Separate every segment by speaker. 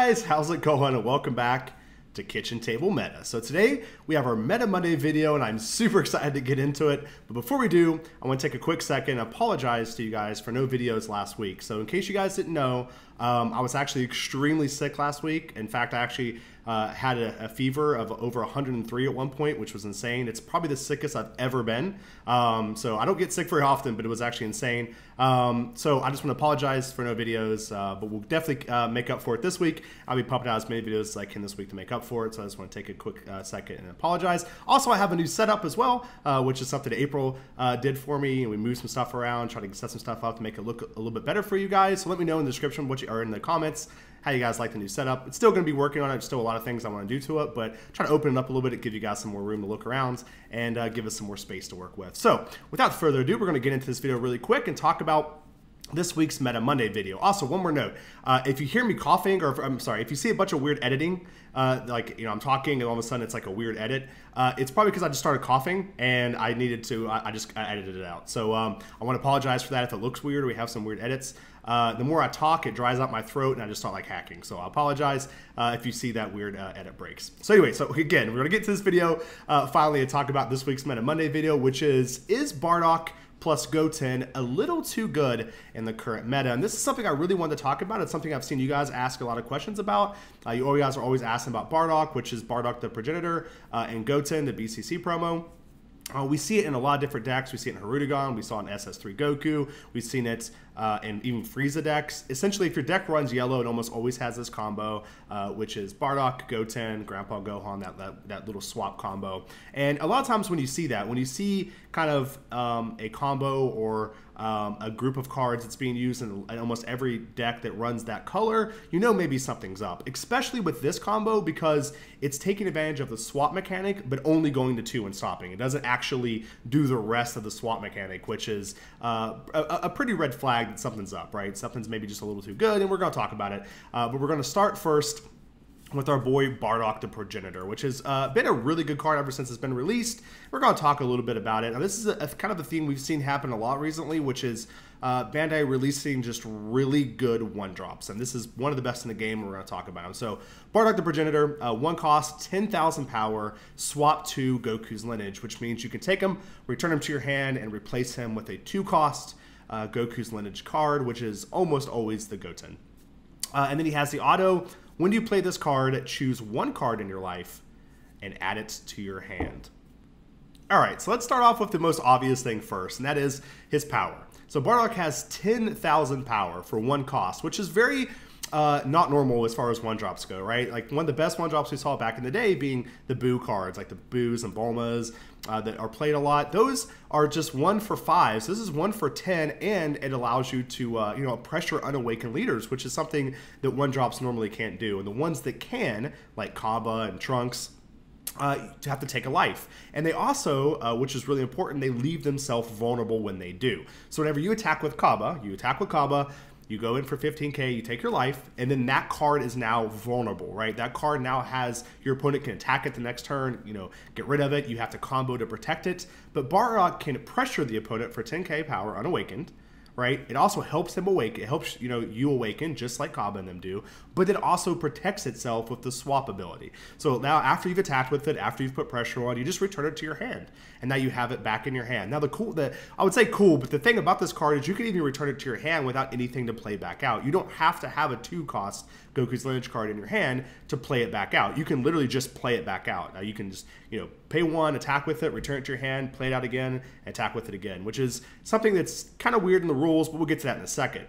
Speaker 1: guys, how's it going? And welcome back to Kitchen Table Meta. So today we have our Meta Monday video and I'm super excited to get into it. But before we do, I want to take a quick second and apologize to you guys for no videos last week. So in case you guys didn't know, I was actually extremely sick last week. In fact, I actually had a fever of over 103 at one point, which was insane. It's probably the sickest I've ever been. So I don't get sick very often, but it was actually insane. So I just want to apologize for no videos, but we'll definitely make up for it this week. I'll be pumping out as many videos as I can this week to make up for it. So I just want to take a quick second and apologize. Also, I have a new setup as well, which is something that April did for me. And we moved some stuff around, trying to set some stuff up to make it look a little bit better for you guys. So let me know in the description what you are in the comments how you guys like the new setup. It's still going to be working on it. There's still a lot of things I want to do to it, but try to open it up a little bit to give you guys some more room to look around and give us some more space to work with. So without further ado, we're going to get into this video really quick and talk about this week's Meta Monday video. Also, one more note. If you hear me coughing, or if you see a bunch of weird editing, like, I'm talking and all of a sudden it's like a weird edit, it's probably because I just started coughing and I needed to, I edited it out. So I want to apologize for that if it looks weird or we have some weird edits. The more I talk, it dries out my throat and I just start like hacking. So I apologize if you see that weird edit breaks. So anyway, so again, we're going to get to this video finally and talk about this week's Meta Monday video, which is Bardock plus Goten a little too good in the current meta? And this is something I really wanted to talk about. It's something I've seen you guys ask a lot of questions about. You guys are always asking about Bardock, which is Bardock the Progenitor, and Goten, the BCC promo. We see it in a lot of different decks. We see it in Harudagon. We saw it in SS3 Goku. We've seen it in even Frieza decks. Essentially, if your deck runs yellow, it almost always has this combo, which is Bardock, Goten, Grandpa Gohan, that little swap combo. And a lot of times when you see that, when you see kind of a combo or a group of cards that's being used in almost every deck that runs that color, you know maybe something's up, especially with this combo because it's taking advantage of the swap mechanic, but only going to 2 and stopping. It doesn't actually do the rest of the swap mechanic, which is a pretty red flag that something's up, right? Something's maybe just a little too good, and we're going to talk about it. But we're going to start first with our boy Bardock the Progenitor, which has been a really good card ever since it's been released. We're going to talk a little bit about it. Now, this is a kind of a theme we've seen happen a lot recently, which is Bandai releasing just really good 1-drops. And this is one of the best in the game. We're going to talk about them. So Bardock the Progenitor, 1 cost, 10,000 power, swap to Goku's lineage, which means you can take him, return him to your hand, and replace him with a 2-cost Goku's lineage card, which is almost always the Goten. And then he has the auto. When you play this card, choose 1 card in your life and add it to your hand. All right, so let's start off with the most obvious thing first, and that is his power. So Bardock has 10,000 power for 1 cost, which is very not normal as far as 1-drops go, right? Like one of the best 1-drops we saw back in the day being the Boo cards, like the Boos and Bulmas that are played a lot. Those are just 1 for 5. So this is 1 for 10, and it allows you to pressure unawakened leaders, which is something that 1-drops normally can't do. And the ones that can, like Kaba and Trunks, to have to take a life. And they also, which is really important, they leave themselves vulnerable when they do. So whenever you attack with Kaba, you go in for 15k, you take your life, and then that card is now vulnerable, right? That card now has, your opponent can attack it the next turn, get rid of it, you have to combo to protect it. But Bardock can pressure the opponent for 10k power unawakened, right? It also helps him awake. It helps, you awaken just like Kaba and them do, but it also protects itself with the swap ability. So now after you've attacked with it, after you've put pressure on, you just return it to your hand. And now you have it back in your hand. Now I would say cool, but the thing about this card is you can even return it to your hand without anything to play back out. You don't have to have a 2-cost Goku's lineage card in your hand to play it back out. You can literally just play it back out. Now you can just, pay 1, attack with it, return it to your hand, play it out again, and attack with it again, which is something that's kind of weird in the rules, but we'll get to that in a second.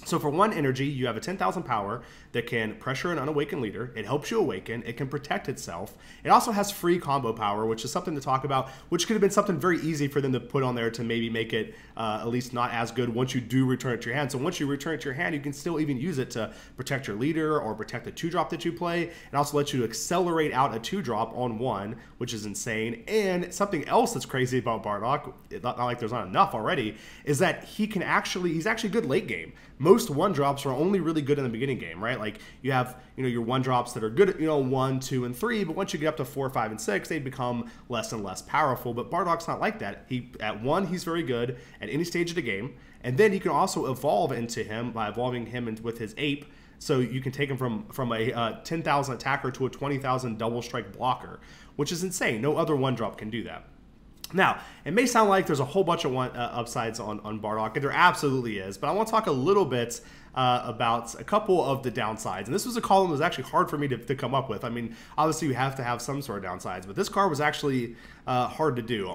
Speaker 1: So for 1 energy, you have a 10,000 power that can pressure an unawakened leader. It helps you awaken. It can protect itself. It also has free combo power, which is something to talk about, which could have been something very easy for them to put on there to maybe make it at least not as good once you do return it to your hand. So once you return it to your hand, you can still even use it to protect your leader or protect the 2-drop that you play. It also lets you accelerate out a 2-drop on 1, which is insane. And something else that's crazy about Bardock, not like there's not enough already, is that he's actually good late game. Most 1-drops are only really good in the beginning game, right? Like you have, your 1-drops that are good at, 1, 2, and 3, but once you get up to 4, 5, and 6, they become less and less powerful. But Bardock's not like that. At 1, he's very good at any stage of the game, and then you can also evolve into him by evolving him with his ape So you can take him from a 10,000 attacker to a 20,000 double strike blocker, which is insane. No other 1-drop can do that. Now, it may sound like there's a whole bunch of upsides on Bardock, and there absolutely is, but I want to talk a little bit about a couple of the downsides. And this was a column that was actually hard for me to come up with. I mean, obviously you have to have some sort of downsides, but this card was actually hard to do.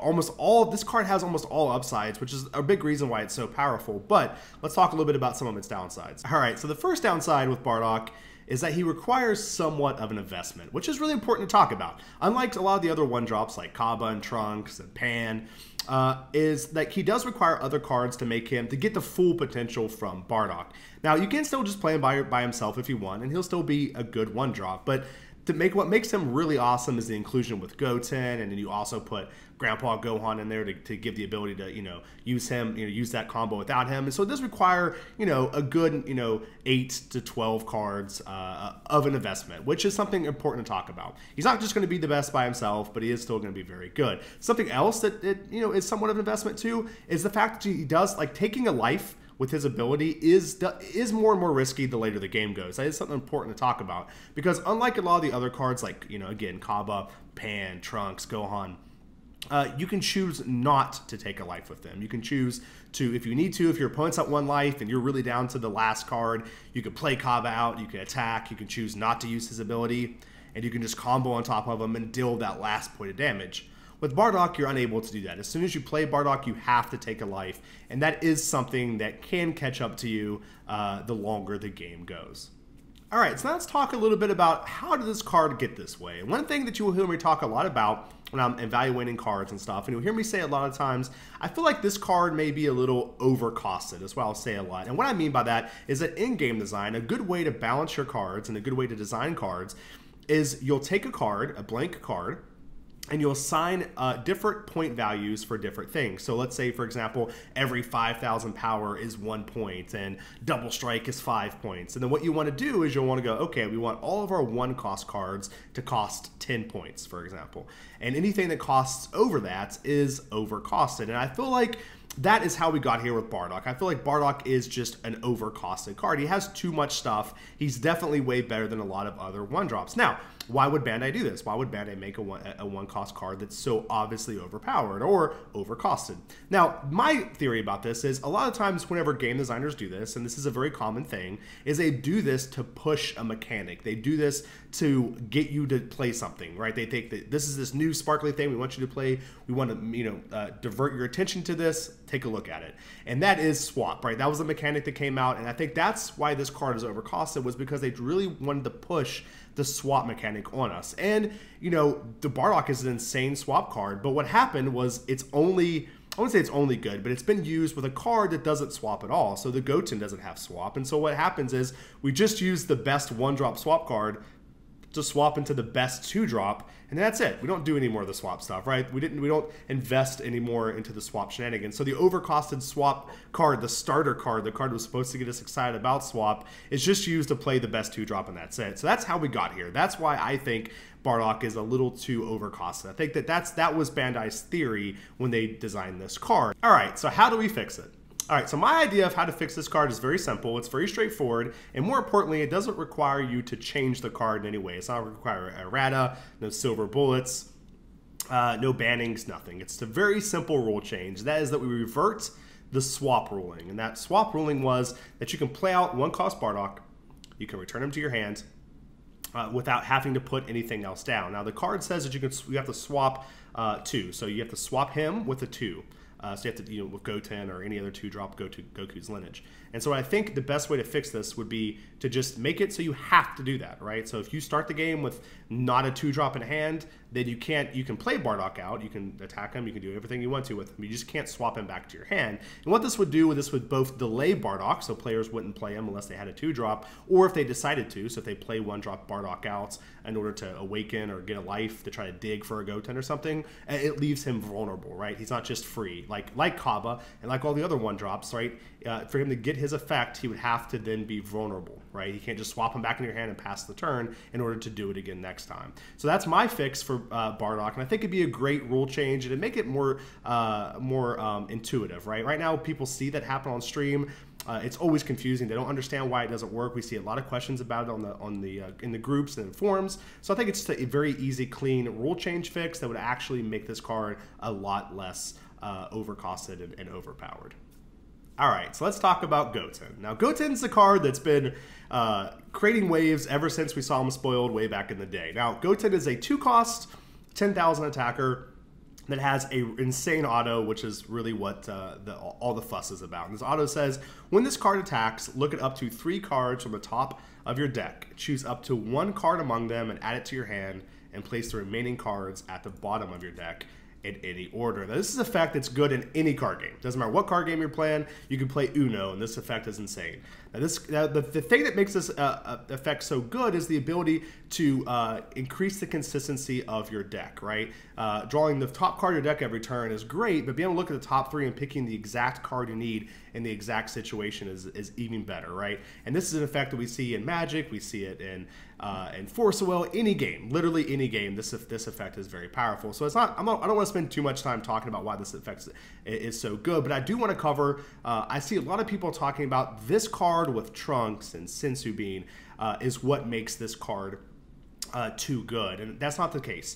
Speaker 1: This card has almost all upsides, which is a big reason why it's so powerful. But let's talk a little bit about some of its downsides. All right, so the first downside with Bardock is that he requires somewhat of an investment, which is really important to talk about. Unlike a lot of the other 1-drops like Kaba and Trunks and Pan, is that he does require other cards to get the full potential from Bardock. Now, you can still just play him by himself if you want, and he'll still be a good 1-drop, but what makes him really awesome is the inclusion with Goten, and then you also put Grandpa Gohan in there to give the ability to, use him, use that combo without him. And so it does require, a good, 8 to 12 cards of an investment, which is something important to talk about. He's not just going to be the best by himself, but he is still going to be very good. Something else that, is somewhat of an investment too is the fact that he does, like, taking a life with his ability is more and more risky the later the game goes. That is something important to talk about, because unlike a lot of the other cards, like, again, Kaba, Pan, Trunks, Gohan, you can choose not to take a life with them. You can choose to, if you need to, if your opponent's at 1 life and you're really down to the last card, you can play Kaba out, you can attack, you can choose not to use his ability, and you can just combo on top of him and deal that last point of damage. With Bardock, you're unable to do that. As soon as you play Bardock, you have to take a life, and that is something that can catch up to you the longer the game goes. All right, so now let's talk a little bit about how did this card get this way. And one thing that you will hear me talk a lot about when I'm evaluating cards and stuff, and you'll hear me say a lot of times, I feel like this card may be a little overcosted, is what I'll say a lot. And what I mean by that is that in game design, a good way to balance your cards and a good way to design cards is you'll take a card, a blank card, and you'll assign different point values for different things. So let's say, for example, every 5,000 power is 1 point and double strike is 5 points. And then what you want to do is you'll want to go, okay, we want all of our 1-cost cards to cost 10 points, for example. And anything that costs over that is overcosted. And I feel like that is how we got here with Bardock. I feel like Bardock is just an overcosted card. He has too much stuff. He's definitely way better than a lot of other 1-drops. Now, why would Bandai do this? Why would Bandai make a 1-cost card that's so obviously overpowered or overcosted? Now, my theory about this is a lot of times whenever game designers do this, and this is a very common thing, is they do this to push a mechanic. They do this to get you to play something, right? They think that this is this new sparkly thing we want you to play. We want to, divert your attention to this. Take a look at it. And that is swap, right? That was the mechanic that came out, and I think that's why this card is overcosted, was because they really wanted to push the swap mechanic on us. And, the Bardock is an insane swap card, but what happened was I wouldn't say it's only good, but it's been used with a card that doesn't swap at all. So the Goten doesn't have swap. And so what happens is we just use the best 1-drop swap card to swap into the best 2-drop, and that's it. We don't do any more of the swap stuff, right? We don't invest anymore into the swap shenanigans. So the overcosted swap card, the starter card, the card that was supposed to get us excited about swap, is just used to play the best 2-drop, and that's it. So that's how we got here. That's why I think Bardock is a little too overcosted. I think that was Bandai's theory when they designed this card. All right, so how do we fix it? All right, so my idea of how to fix this card is very simple. It's very straightforward, and more importantly, it doesn't require you to change the card in any way. It's not require errata, no silver bullets, no bannings, nothing. It's a very simple rule change. That is that we revert the swap ruling, and that swap ruling was that you can play out 1-cost Bardock, you can return him to your hand without having to put anything else down. Now, the card says that you have to swap 2, so you have to swap him with a 2. So you have to, with Goten or any other 2-drop, go to Goku's lineage. And so I think the best way to fix this would be to just make it so you have to do that, right? So if you start the game with not a 2-drop in hand, then you can play Bardock out, you can attack him, you can do everything you want to with him, you just can't swap him back to your hand. And what this would do, this would both delay Bardock, so players wouldn't play him unless they had a 2-drop, or if they decided to, so if they play 1-drop Bardock out in order to awaken or get a life to try to dig for a Goten or something, it leaves him vulnerable, right? He's not just free, like Kaba and like all the other 1-drops, right? For him to get his effect, he would have to then be vulnerable, right? You can't just swap him back in your hand and pass the turn in order to do it again next time. So that's my fix for Bardock, and I think it'd be a great rule change, and it'd make it more intuitive, right? Right now, people see that happen on stream. It's always confusing. They don't understand why it doesn't work. We see a lot of questions about it in the groups and forums. So I think it's just a very easy, clean rule change fix that would actually make this card a lot less overcosted and overpowered. All right, so let's talk about Goten. Now, Goten's a card that's been creating waves ever since we saw him spoiled way back in the day. Now, Goten is a 2-cost, 10,000 attacker that has a insane auto, which is really what all the fuss is about. And this auto says, when this card attacks, look at up to 3 cards from the top of your deck. Choose up to 1 card among them and add it to your hand, and place the remaining cards at the bottom of your deck in any order. Now, this is an effect that's good in any card game. Doesn't matter what card game you're playing, you can play Uno, and this effect is insane. Now, the thing that makes this effect so good is the ability to increase the consistency of your deck, right? Drawing the top card of your deck every turn is great, but being able to look at the top 3 and picking the exact card you need in the exact situation is even better, right? And this is an effect that we see in Magic, we see it in Force of Will, any game, literally any game. This effect is very powerful. So I don't want to spend too much time talking about why this effect is so good, but I do want to cover. I see a lot of people talking about this card with Trunks and Senzu Bean is what makes this card too good, and that's not the case.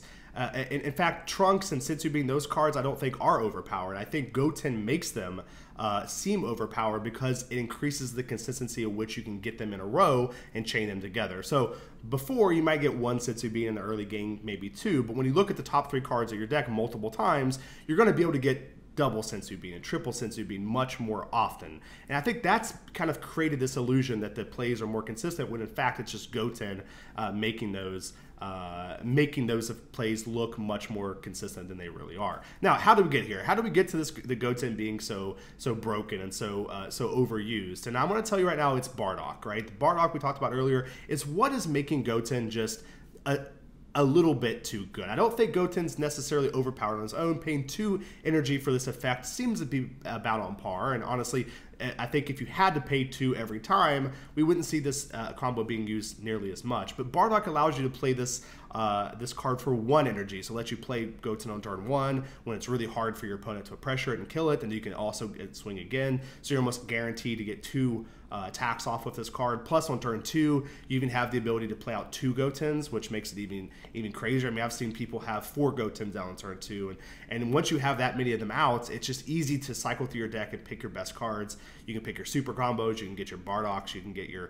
Speaker 1: In fact, Trunks and Senzu Bean, those cards I don't think are overpowered. I think Goten makes them seem overpowered because it increases the consistency of which you can get them in a row and chain them together. So before, you might get 1 Senzu Bean in the early game, maybe 2, but when you look at the top 3 cards of your deck multiple times, you're going to be able to get double Senzu Bean and triple Senzu Bean much more often. And I think that's kind of created this illusion that the plays are more consistent, when in fact it's just Goten making those plays look much more consistent than they really are. Now, how do we get here? How do we get to the Goten being so broken and so overused? And I'm going to tell you right now, it's Bardock, right? The Bardock we talked about earlier is what is making Goten just a little bit too good. I don't think Goten's necessarily overpowered on his own. Paying 2 energy for this effect seems to be about on par, and honestly, I think if you had to pay 2 every time, we wouldn't see this combo being used nearly as much. But Bardock allows you to play this card for 1 energy, so let you play Goten on turn 1 when it's really hard for your opponent to pressure it and kill it, and you can also swing again, so you're almost guaranteed to get 2 attacks off with this card. Plus, on turn 2, you even have the ability to play out 2 Gotens, which makes it even crazier. I mean, I've seen people have 4 Gotens out on turn 2, and once you have that many of them out, it's just easy to cycle through your deck and pick your best cards. You can pick your super combos, you can get your Bardocks, you can get your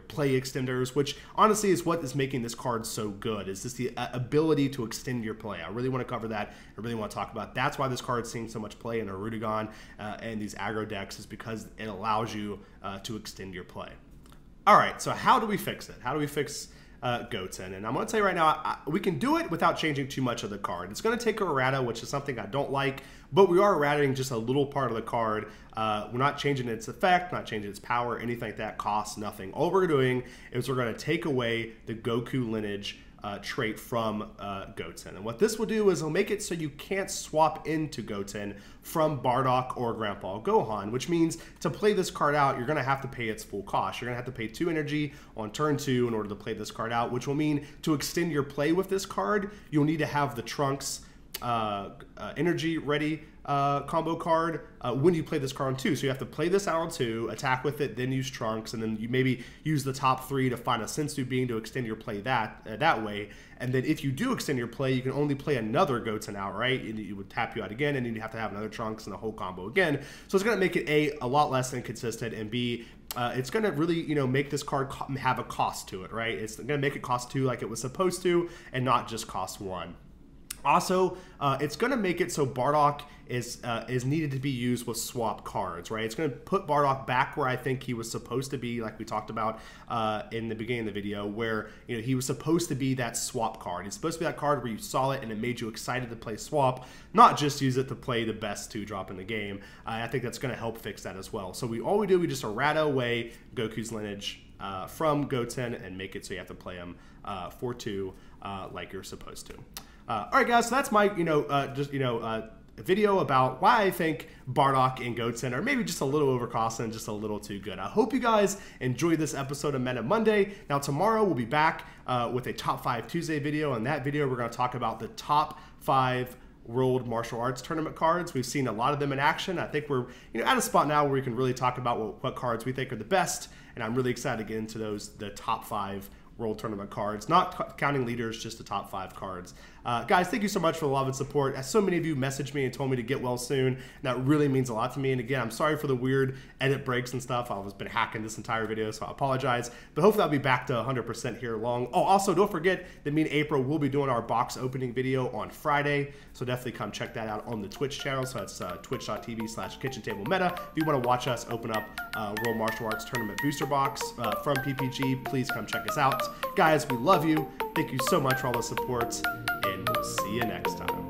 Speaker 1: play extenders, which honestly is what is making this card so good, is just the ability to extend your play. I really want to cover that. I really want to talk about that's why this card's seeing so much play in Arudagon and these aggro decks, is because it allows you to extend your play. All right, so how do we fix it? How do we fix Goten? And I'm going to tell you right now, we can do it without changing too much of the card. It's going to take a errata, which is something I don't like, but we are errataing just a little part of the card. We're not changing its effect, not changing its power, anything like that. Costs nothing. All we're doing is we're going to take away the Goku lineage trait from Goten. And what this will do is it'll make it so you can't swap into Goten from Bardock or Grandpa Gohan, which means to play this card out, you're going to have to pay its full cost. You're going to have to pay 2 energy on turn 2 in order to play this card out, which will mean to extend your play with this card, you'll need to have the Trunks energy ready combo card when you play this card on 2. So you have to play this out on 2, attack with it, then use Trunks, and then you maybe use the top 3 to find a Senzu Bean to extend your play that way. And then if you do extend your play, you can only play another Goten out, right? And it would tap you out again, and then you have to have another Trunks and the whole combo again. So it's going to make it a lot less inconsistent, and B, it's going to really make this card have a cost to it, right? It's going to make it cost 2 like it was supposed to, and not just cost 1. Also, it's going to make it so Bardock is needed to be used with swap cards, right? It's going to put Bardock back where I think he was supposed to be, like we talked about in the beginning of the video, where he was supposed to be that swap card. He's supposed to be that card where you saw it and it made you excited to play swap, not just use it to play the best 2-drop in the game. I think that's going to help fix that as well. So we just errata away Goku's lineage from Goten and make it so you have to play him for 2 like you're supposed to. All right, guys, so that's my video about why I think Bardock and Goten are maybe just a little overcosted and just a little too good. I hope you guys enjoyed this episode of Meta Monday. Now tomorrow we'll be back with a Top 5 Tuesday video. In that video, we're going to talk about the top 5 World Martial Arts Tournament cards. We've seen a lot of them in action. I think we're at a spot now where we can really talk about what cards we think are the best, and I'm really excited to get into the top 5 World Tournament cards, not counting leaders, just the top 5 cards. Guys, thank you so much for the love and support. As so many of you messaged me and told me to get well soon, and that really means a lot to me. And again, I'm sorry for the weird edit breaks and stuff. I've been hacking this entire video, so I apologize. But hopefully I'll be back to 100% here long. Oh, also don't forget that me and April will be doing our box opening video on Friday, so definitely come check that out on the Twitch channel. So that's twitch.tv/KitchenTableMeta. If you want to watch us open up World Martial Arts Tournament booster box from PPG, please come check us out. Guys, we love you. Thank you so much for all the support, and we'll see you next time.